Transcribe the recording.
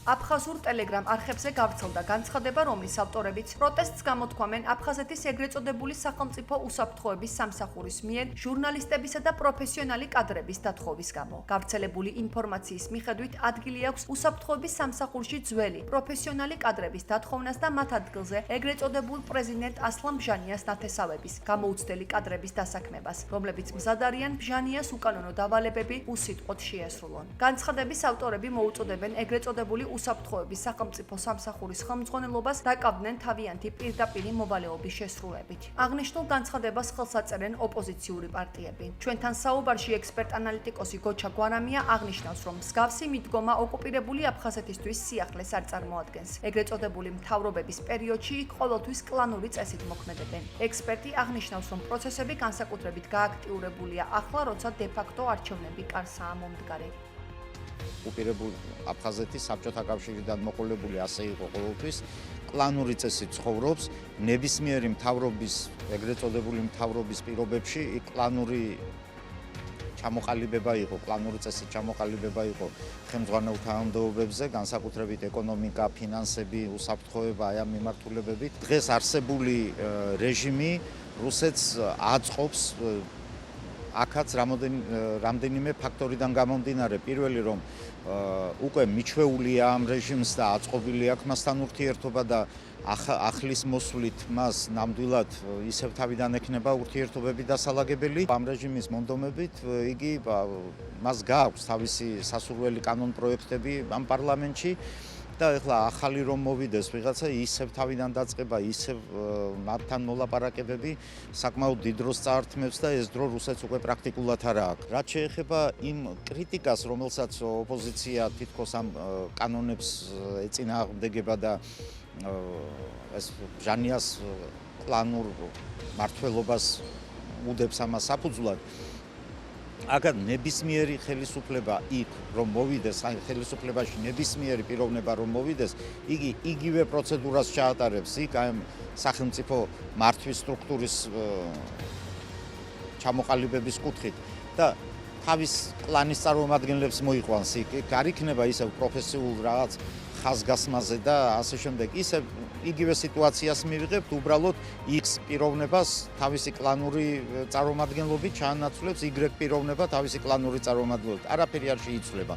აფხაზურ ტელეგრამ არხებზე გავრცელდა განცხადება, რომლის ავტორებიც პროტესტს გამოთქვამენ აფხაზეთის ეგრეთ წოდებული სახელმწიფო უსაფრთხოების სამსახურის მიერ ჟურნალისტებისა და პროფესიონალი კადრების დათხოვის გამო. გავრცელებული ინფორმაციის მიხედვით ადგილი აქვს უსაფრთხოების სამსახურში ძველი პროფესიონალი კადრების დათხოვნას და მათ ადგილზე ეგრეთ წოდებულ პრეზიდენტ ასლან ბჟანიას ნათესავების გამოუცდელი კადრების დასაქმებას, რომლებიც მზად არიან ბჟანიას უკანონო დავალებები უსიტყვოდ შეესრულონ. განცხადების ავტორები მოუწოდებენ ეგრეთ წოდებული უსაფრთხოების სახელმწიფო სამსახურის ხელმძღვანელობას დაკავდნენ თავიანთი პირდაპირი მოვალეობის შესრულებით. აღნიშნულ განცხადებას ხელს აწერენ ოპოზიციური პარტიები. ჩვენთან საუბარში ექსპერტ-ანალიტიკოსი გოჩა გვარამია აღნიშნავს, რომ მსგავსი მიდგომა ოკუპირებული აფხაზეთისთვის სიახლეს არ წარმოადგენს. ეგრეთ წოდებული მთავრობების პერიოდში იქ ყოველთვის კლანური წესით მოქმედებენ. ექსპერტი აღნიშნავს, რომ პროცესები განსაკუთრებით გააქტიურებულია ახლა, როცა დე-ფაქტო არჩევნები კარსაა მომდგარი. ოკუპირებულ აფხაზეთის საბჭოთა კავშირიდან მოყოლებული ასე იყო ყოველთვის კლანური წესით ცხოვრობს ნებისმიერი მთავრობის ეგრეთ წოდებული მთავრობის პირობებში კლანური ჩამოყალიბება იყო კლანური წესით ჩამოყალიბება იყო ხელმძღვანელ თანამდებობებზე განსაკუთრებით ეკონომიკა ფინანსები უსაფრთხოება აი ამ მიმართულებებით დღეს არსებული რეჟიმი რუსეთს აწყობს აქაც რამდენიმე ფაქტორიდან გამომდინარე პირველი რომ უკვე მიჩვეულია ამ რეჟიმს და აწყობილი აქვს მასთან ურთიერთობა და ახლის მოსვლით მას ნამდვილად ისევ თავიდან ექნება ურთიერთობები დასალაგებელი ამ რეჟიმის მონდომებით იგი მას გააქვს თავისი სასურველი კანონპროექტები ამ პარლამენტში და ეხლა ახალი რომ მოვიდეს ვიღაცა ისევ თავიდან დაწყება ისევ მათთან მოლაპარაკებები საკმაოდ დიდ დროს წაართმევს და ეს დრო რუსეთს უკვე პრაქტიკულად არ აქვს. რაც შეეხება იმ კრიტიკას, რომელსაც ოპოზიცია თითქოს ამ კანონებს ეწინააღმდეგება და ეს ბჟანიას კლანურ მართლობას უდებს ამას საფუძვლად აგარ ნებისმიერი ხელისუფლება იქ რომ მოვიდეს, ან ხელისუფლებაში ნებისმიერი პიროვნება რომ მოვიდეს, იგი იგივე პროცედურას ჩაატარებს იქ აი სახელმწიფო მართვის სტრუქტურის ჩამოყალიბების კუთხით და თავის კლანის წარმომადგენლებს მოიყვანს იქ არ იქნება ისევ პროფესიულ რაღაც ხაზგასმაზე და ასე შემდეგ ისევ იგივე სიტუაციას მივიღებთ უბრალოდ X პიროვნებას თავისი კლანური წარმომადგენლობით ჩაანაცვლებს Y პიროვნება თავისი კლანური წარმომადგენლობით არაფერი არ შეიცვლება